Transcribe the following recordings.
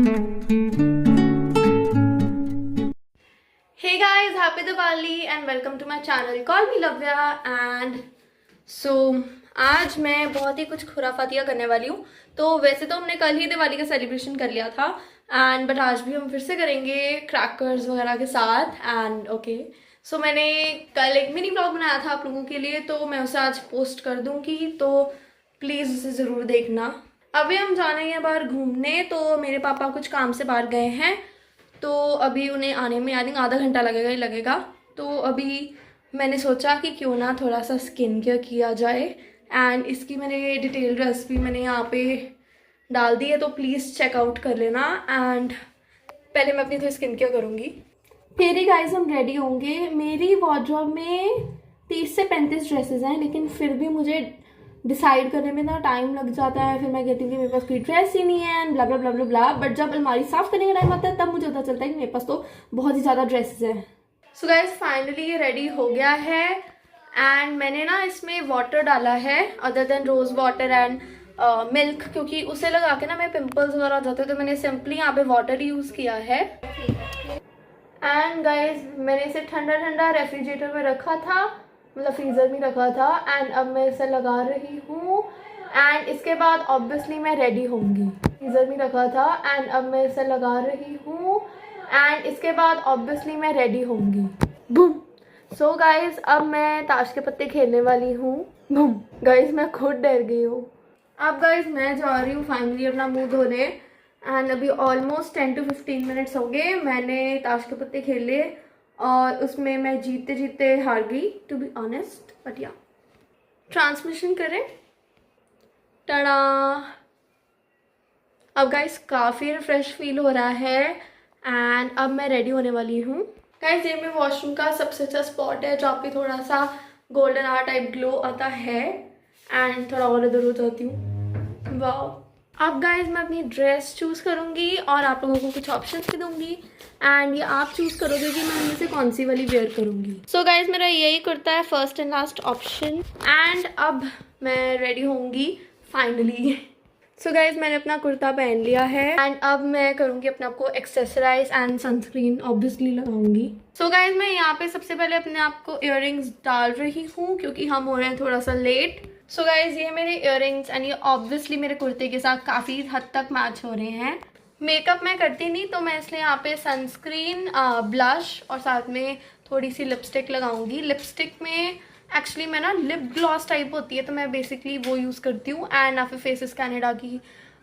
Hey guys, happy Diwali and welcome to my channel. Call me Lavya and so आज मैं बहुत ही कुछ खुराफातिया करने वाली हूँ। तो वैसे तो हमने कल ही दिवाली का सेलिब्रेशन कर लिया था एंड बट आज भी हम फिर से करेंगे क्रैकर्स वगैरह के साथ एंड ओके। सो मैंने कल एक मिनी ब्लॉग बनाया था आप लोगों के लिए, तो मैं उसे आज पोस्ट कर दूँगी, तो प्लीज़ उसे ज़रूर देखना। अभी हम जाने हैं बाहर घूमने, तो मेरे पापा कुछ काम से बाहर गए हैं, तो अभी उन्हें आने में आई थिंक आधा घंटा लगेगा ही लगेगा। तो अभी मैंने सोचा कि क्यों ना थोड़ा सा स्किन केयर किया जाए एंड इसकी मैंने डिटेल रेसिपी मैंने यहाँ पे डाल दी है, तो प्लीज़ चेकआउट कर लेना। एंड पहले मैं अपनी थोड़ी स्किन केयर करूँगी, फिर ही गाइस हम रेडी होंगे। मेरी वार्डरोब में 30 से 35 ड्रेसेस हैं, लेकिन फिर भी मुझे डिसाइड करने में ना टाइम लग जाता है। फिर मैं कहती हूँ कि मेरे पास कोई ड्रेस ही नहीं है and blah blah blah blah blah, but जब अलमारी साफ करने का टाइम आता है तब मुझे पता चलता है कि मेरे पास तो बहुत ही ज़्यादा ड्रेसेस हैं। सो गाइस फाइनली ये रेडी हो गया है एंड मैंने ना इसमें वाटर डाला है other than rose water and milk, क्योंकि उसे लगा के ना मेरे पिंपल्स वगैरह हो जाते हैं, तो मैंने सिंपली यहाँ पे वाटर यूज़ किया है। एंड गाइज मैंने इसे ठंडा ठंडा रेफ्रिजरेटर में रखा था, मतलब फ्रीज़र में रखा था एंड अब मैं इसे लगा रही हूँ एंड इसके बाद ऑब्वियसली मैं रेडी होंगी। फ्रीज़र में रखा था एंड अब मैं इसे लगा रही हूँ एंड इसके बाद ऑब्वियसली मैं रेडी होंगी। बूम। सो गाइज अब मैं ताश के पत्ते खेलने वाली हूँ। बूम। गाइज मैं खुद डर गई हूँ। अब गाइज मैं जा रही हूँ फाइनली अपना मुँह धोने एंड अभी ऑलमोस्ट 10 to 15 मिनट्स हो गए मैंने ताश के पत्ते खेले और उसमें मैं जीतते जीतते हार गई टू बी ऑनेस्ट, बट या ट्रांसमिशन करें। टड़ा। अब गाइस काफ़ी रिफ्रेश फील हो रहा है एंड अब मैं रेडी होने वाली हूँ। गाइस ये मेरे वॉशरूम का सबसे अच्छा स्पॉट है जहाँ पे थोड़ा सा गोल्डन आवर टाइप ग्लो आता है एंड थोड़ा और इधर हो जाती हूँ। वाह। अब गाइज मैं अपनी ड्रेस चूज़ करूँगी और आप लोगों को कुछ ऑप्शंस भी दूँगी एंड ये आप चूज़ करोगे कि मैं इनमें से कौन सी वाली वेयर करूँगी। सो गाइज मेरा यही कुर्ता है first and last option and अब मैं रेडी होंगी फाइनली। सो गाइज मैंने अपना कुर्ता पहन लिया है एंड अब मैं करूँगी अपने आप को एक्सेसराइज एंड सनस्क्रीन ऑब्वियसली लगाऊंगी। सो गाइज मैं यहाँ पे सबसे पहले अपने आप को इयररिंग्स डाल रही हूँ क्योंकि हम हो रहे हैं थोड़ा सा लेट। सो गाइज ये मेरे इयररिंग्स एंड ये ऑब्वियसली मेरे कुर्ते के साथ काफ़ी हद तक मैच हो रहे हैं। मेकअप मैं करती नहीं, तो मैं इसलिए यहाँ पे सनस्क्रीन, ब्लश और साथ में थोड़ी सी लिपस्टिक लगाऊंगी। लिपस्टिक में एक्चुअली मैं ना लिप ग्लॉस टाइप होती है, तो मैं बेसिकली वो यूज़ करती हूँ एंड या फिर फेसेस कैनेडा की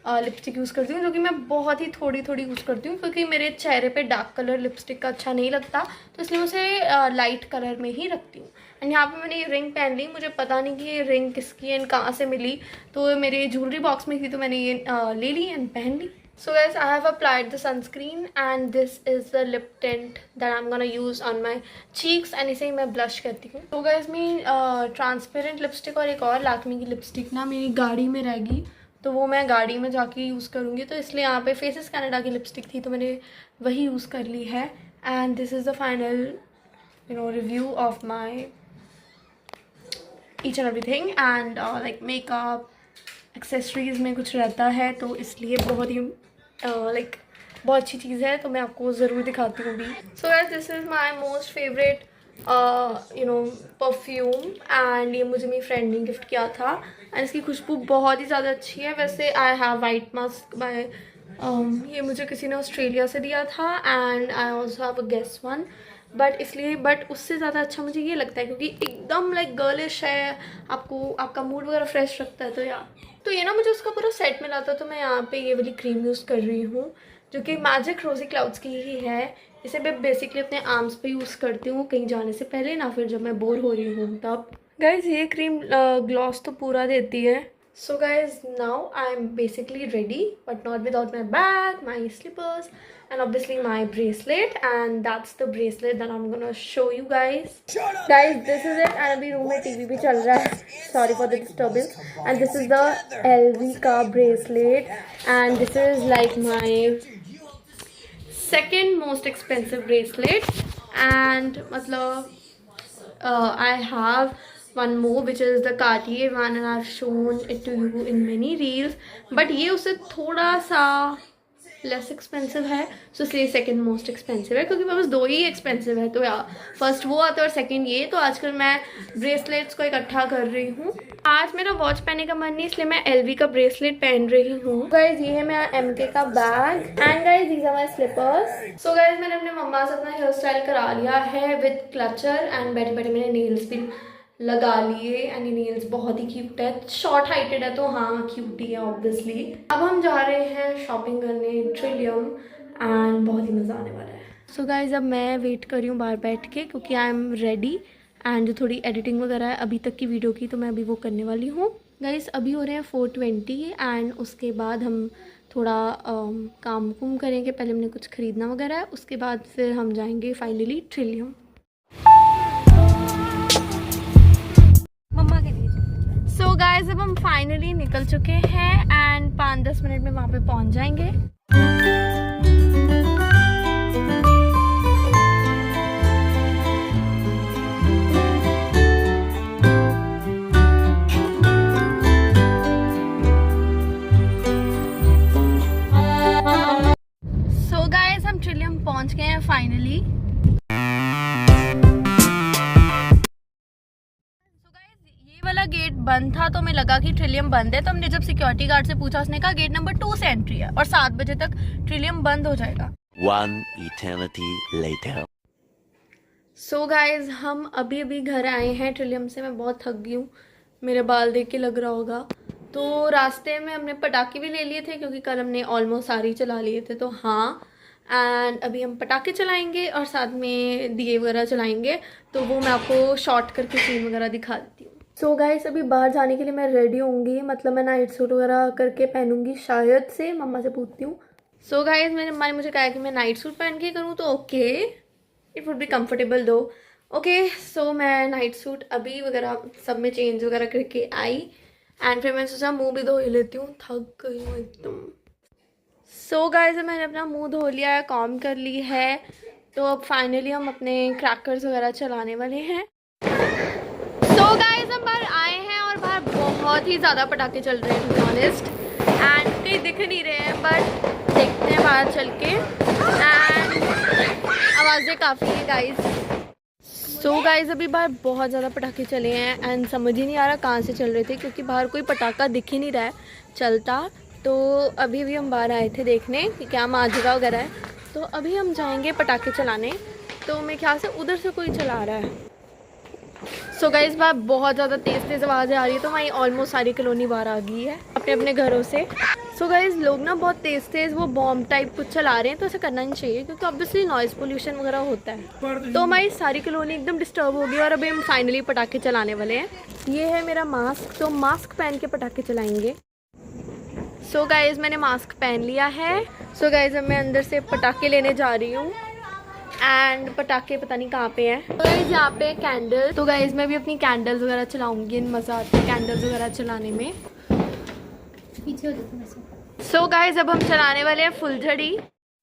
लिपस्टिक यूज़ करती हूँ, जो कि मैं बहुत ही थोड़ी थोड़ी यूज़ करती हूँ क्योंकि मेरे चेहरे पे डार्क कलर लिपस्टिक का अच्छा नहीं लगता, तो इसलिए मैं उसे लाइट कलर में ही रखती हूँ। एंड यहाँ पे मैंने ये रिंग पहन ली, मुझे पता नहीं कि ये रिंग किसकी एंड कहाँ से मिली, तो मेरे ज्वेलरी बॉक्स में थी तो मैंने ये ले ली एंड पहन ली। So guys, I have applied the sunscreen and this is the lip tint that I'm gonna use on my cheeks and इसे ही मैं blush करती हूँ। तो guys मैं ट्रांसपेरेंट लिपस्टिक और एक और लैक्मे की लिपस्टिक ना मेरी गाड़ी में रहेगी, तो वो मैं गाड़ी में जाके यूज़ करूँगी, तो इसलिए यहाँ पे फेसेस कनाडा की लिपस्टिक थी तो मैंने वही यूज़ कर ली है। And this is the final review of my each and everything and like makeup accessories में कुछ रहता है, तो इसलिए बहुत ही बहुत अच्छी चीज़ है, तो मैं आपको ज़रूर दिखाती हूँ भी। So guys this is my most favourite perfume and ये मुझे मेरी फ्रेंड ने गिफ्ट किया था एंड इसकी खुशबू बहुत ही ज़्यादा अच्छी है। वैसे I have white musk by ये मुझे किसी ने ऑस्ट्रेलिया से दिया था and I also have a Guess one, but उससे ज़्यादा अच्छा मुझे ये लगता है क्योंकि एकदम लाइक गर्लिश है, आपका मूड वगैरह फ्रेश रखता है। तो ये ना मुझे उसका पूरा सेट मिला था, तो मैं यहाँ पे ये वाली क्रीम यूज़ कर रही हूँ जो कि मैजिक रोजी क्लाउड्स की ही है। इसे मैं बेसिकली अपने आर्म्स पे यूज़ करती हूँ कहीं जाने से पहले, ना फिर जब मैं बोर हो रही हूँ तब। गाइज ये क्रीम ग्लॉस तो पूरा देती है। So guys, now I'm basically ready, but not without my bag, my slippers, and obviously my bracelet. And that's the bracelet that I'm gonna show you guys. Guys, this is it. And अभी room में TV भी चल रहा है. Sorry for the disturbance. And this is the LV का bracelet, and this is like my second most expensive bracelet. And मतलब I have one more which is the Cartier one and I've shown it to you in many reels, but ये उससे थोड़ा सा less expensive है, सो इसलिए second most expensive है, क्योंकि मेरे पास दो ही एक्सपेंसिव है। तो यार फर्स्ट वो आता है और सेकंड ये। तो आजकल मैं ब्रेसलेट्स को इकट्ठा कर रही हूँ। आज मेरा वॉच पहनने का मन नहीं, इसलिए मैं LV का ब्रेसलेट पहन रही हूँ। गाइज ये है मेरा MK का bag and guys these are my slippers. So guys मैंने अपने मम्मा से अपना हेयर स्टाइल करा लिया है विद क्लचर एंड बैठे बैठे मैंने नेल्स भी लगा लिए एंड ये नेल्स बहुत ही क्यूट है। शॉर्ट हाइटेड है तो हाँ क्यूट ही है ऑब्वियसली। अब हम जा रहे हैं शॉपिंग करने ट्रिलियम एंड बहुत ही मज़ा आने वाला है। सो गाइज अब मैं वेट कर रही हूँ बाहर बैठ के, क्योंकि आई एम रेडी एंड जो थोड़ी एडिटिंग वगैरह है अभी तक की वीडियो की, तो मैं अभी वो करने वाली हूँ। गाइज अभी हो रहे हैं 4:20 एंड उसके बाद हम थोड़ा काम कुम करेंगे। पहले हमने कुछ ख़रीदना वगैरह है, उसके बाद फिर हम जाएंगे फाइनली ट्रिलियम। सो गाइज अब हम फाइनली निकल चुके हैं एंड 5-10 मिनट में वहाँ पे पहुँच जाएंगे। सो गाइज हम ट्रिलियम पहुँच गए हैं फाइनली। वाला गेट बंद था तो हमें लगा कि ट्रिलियम बंद है, तो हमने जब सिक्योरिटी गार्ड से पूछा उसने कहा गेट नंबर 2 से एंट्री है और 7 बजे तक ट्रिलियम बंद हो जाएगा। 1 eternity later. सो गाइज हम अभी घर आए हैं ट्रिलियम से। मैं बहुत थक गई हूँ, मेरे बाल देख के लग रहा होगा। तो रास्ते में हमने पटाखे भी ले लिए थे क्योंकि कल हमने ऑलमोस्ट सारे ही चला लिए थे, तो हाँ। एंड अभी हम पटाखे चलाएंगे और साथ में दिए वगैरह चलाएंगे, तो वो मैं आपको शॉर्ट करके सीन वगैरह दिखा देती हूँ। सो गाइस अभी बाहर जाने के लिए मैं रेडी होंगी, मतलब मैं नाइट सूट वगैरह करके पहनूंगी शायद से, मम्मा से पूछती हूँ। सो गाइस मेरी मम्मा ने मुझे कहा कि मैं नाइट सूट पहन के करूँ, तो okay it would be comfortable दो। ओके सो मैं नाइट सूट अभी वगैरह सब में चेंज वगैरह करके आई एंड फिर मैंने सोचा मुँह भी धो ही लेती हूँ, थक गई हूँ एकदम। सो गाइस मैंने अपना मुँह धो लिया है, कॉम कर ली है, तो अब फाइनली हम अपने क्रैकर्स वगैरह चलाने वाले हैं। सो गाइस हम बाहर आए हैं और बाहर बहुत ही ज़्यादा पटाखे चल रहे हैं टू बी ऑनेस्ट एंड कहीं दिख नहीं रहे हैं, बट देखते हैं बाहर चल के एंड आवाज़ें काफ़ी हैं गाइस। सो गाइस अभी बाहर बहुत ज़्यादा पटाखे चले हैं एंड समझ ही नहीं आ रहा कहाँ से चल रहे थे, क्योंकि बाहर कोई पटाखा दिख ही नहीं रहा है चलता। तो अभी भी हम बाहर आए थे देखने कि क्या माजरा वगैरह है, तो अभी हम जाएंगे पटाखे चलाने। तो मेरे ख्याल से उधर से कोई चला रहा है। सो गाइस बाहर बहुत ज़्यादा तेज़ आवाज़ें आ रही है, तो वहीं ऑलमोस्ट सारी कॉलोनी बाहर आ गई है अपने अपने घरों से। सो गाइस लोग ना बहुत तेज़ वो बॉम्ब टाइप कुछ चला रहे हैं, तो ऐसा करना नहीं चाहिए क्योंकि ऑब्वियसली नॉइज़ पोल्यूशन वगैरह होता है। तो हमारी सारी कॉलोनी एकदम डिस्टर्ब हो गई और अभी हम फाइनली पटाखे चलाने वाले हैं। ये है मेरा मास्क, तो मास्क पहन के पटाखे चलाएंगे। सो गाइस मैंने मास्क पहन लिया है। सो गाइस अब मैं अंदर से पटाखे लेने जा रही हूँ एंड पटाखे पता नहीं कहाँ पे हैं। तो गाइस यहाँ पे कैंडल, तो गाइस मैं भी अपनी कैंडल्स वगैरह चलाऊंगी, मज़ा आता है कैंडल्स वगैरह चलाने में। पीछे हो जाते। सो गाइस अब हम चलाने वाले हैं फुलझड़ी।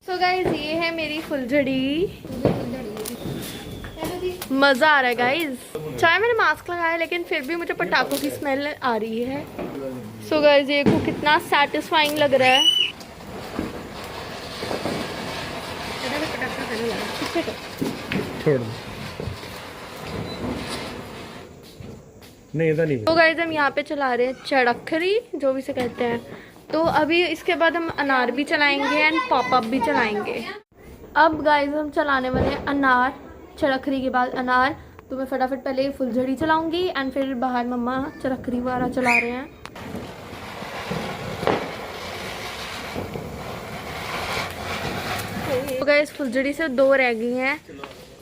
सो गाइस ये है मेरी फुलझड़ी, मज़ा आ रहा है गाइस। चाहे मैंने मास्क लगाया लेकिन फिर भी मुझे पटाखों की स्मेल आ रही है। सो गाइस ये को कितना सेटिस्फाइंग लग रहा है। छोड़ दो, नहीं इधर नहीं। तो गाइस हम यहाँ पे चला रहे हैं चड़खरी, जो भी से कहते हैं। तो अभी इसके बाद हम अनार भी चलाएंगे एंड पॉप अप भी चलाएंगे। अब गाइस हम चलाने वाले हैं अनार, चड़खरी के बाद अनार। तो मैं फटाफट पहले फुलझड़ी चलाऊंगी एंड फिर बाहर मम्मा चड़खरी वगैरह चला रहे हैं। तो गाइस फुलझड़ी से 2 रह गई हैं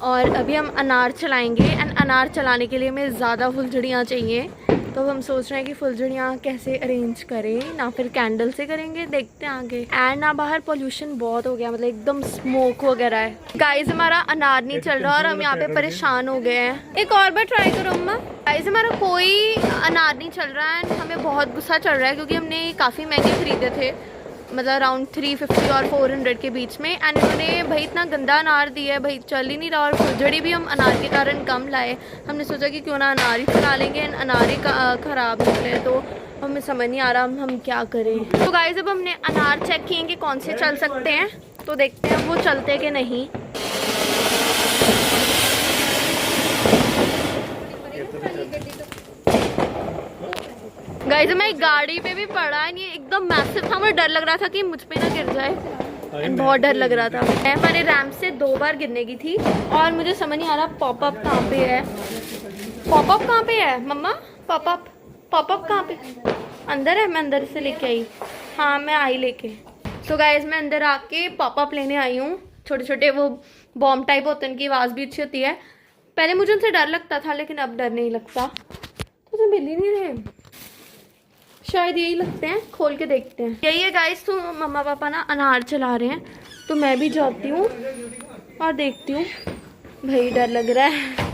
और अभी हम अनार चलाएंगे एंड अनार चलाने के लिए हमें ज़्यादा फुलझड़ियाँ चाहिए। तो हम सोच रहे हैं कि फुलझड़ियाँ कैसे अरेंज करें, ना फिर कैंडल से करेंगे, देखते हैं आगे। एंड ना बाहर पोल्यूशन बहुत हो गया, मतलब एकदम स्मोक वगैरह है। गाइस हमारा अनार नहीं चल रहा और हम यहाँ पे परेशान हो गए हैं। एक और बार ट्राई करो अम्मा। गाइस हमारा कोई अनार नहीं चल रहा है एंड हमें बहुत गुस्सा चल रहा है क्योंकि हमने काफ़ी महंगे खरीदे थे। मतलब अराउंड 350 और 400 के बीच में। एंड इन्होंने भाई इतना गंदा अनार दिया है, भाई चल ही नहीं रहा। और फुलझड़ी भी हम अनार के कारण कम लाए। हमने सोचा कि क्यों ना अनार ही चला लेंगे, एंड अनार ही ख़राब निकले, तो हमें समझ नहीं आ रहा हम क्या करें। तो गाइस अब हमने अनार चेक किए कि कौन से चल सकते हैं, तो देखते हैं वो चलते कि नहीं। गाइस मैं गाड़ी पे भी पड़ा है, नहीं एकदम मैसिव था, मुझे डर लग रहा था कि मुझ पे ना गिर जाए, बहुत डर लग रहा था। मैं हमारे रैंप से 2 बार गिरने की थी और मुझे समझ नहीं आ रहा पॉपअप कहाँ पे है। पॉपअप कहाँ पे है मम्मा? पॉपअप कहाँ पे? अंदर है? मैं अंदर से लेके आई। हाँ मैं आई लेके। सो गाइस मैं अंदर आके पॉपअप लेने आई हूँ। छोटे छोटे वो बॉम्ब टाइप होते हैं, उनकी आवाज़ भी अच्छी होती है। पहले मुझे उनसे डर लगता था, लेकिन अब डर नहीं लगता। तो मिल ही नहीं रहे, शायद यही लगते हैं, खोल के देखते हैं। यही है गाइस। तो मम्मा पापा ना अनार चला रहे हैं, तो मैं भी जाती हूँ और देखती हूँ। भाई डर लग रहा है।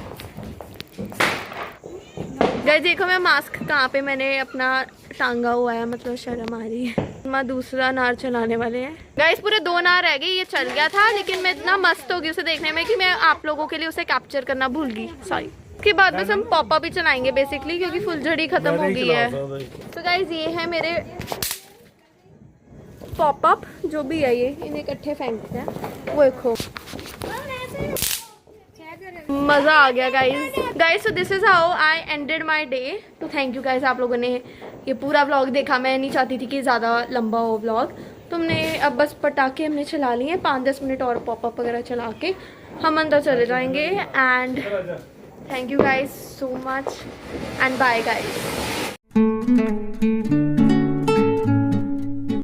गाइस देखो मैं मास्क कहाँ पे मैंने अपना टांगा हुआ है, मतलब शर्म आ रही है। मम्मा दूसरा अनार चलाने वाले हैं। गाइस पूरे 2 अनार रह गए, ये चल गया था, लेकिन मैं इतना मस्त हो गई उसे देखने में कि मैं आप लोगों के लिए उसे कैप्चर करना भूल गई, सॉरी। उसके बाद बस हम पॉपअप भी चलाएंगे बेसिकली, क्योंकि फुलझड़ी खत्म हो गई है। तो गाइस ये है मेरे पॉपअप, जो भी है ये, इन्हें इकट्ठे फेंकते हैं। वो देखो मज़ा आ गया guys. So this is how I ended my day. तो थैंक यू गाइस, आप लोगों ने ये पूरा व्लॉग देखा। मैं नहीं चाहती थी कि ज़्यादा लंबा हो व्लॉग। तुमने अब बस पटाखे हमने चला लिए, 5-10 मिनट और पॉपअप वगैरह चला के हम अंदर चले जाएंगे। And thank you guys so much and bye guys.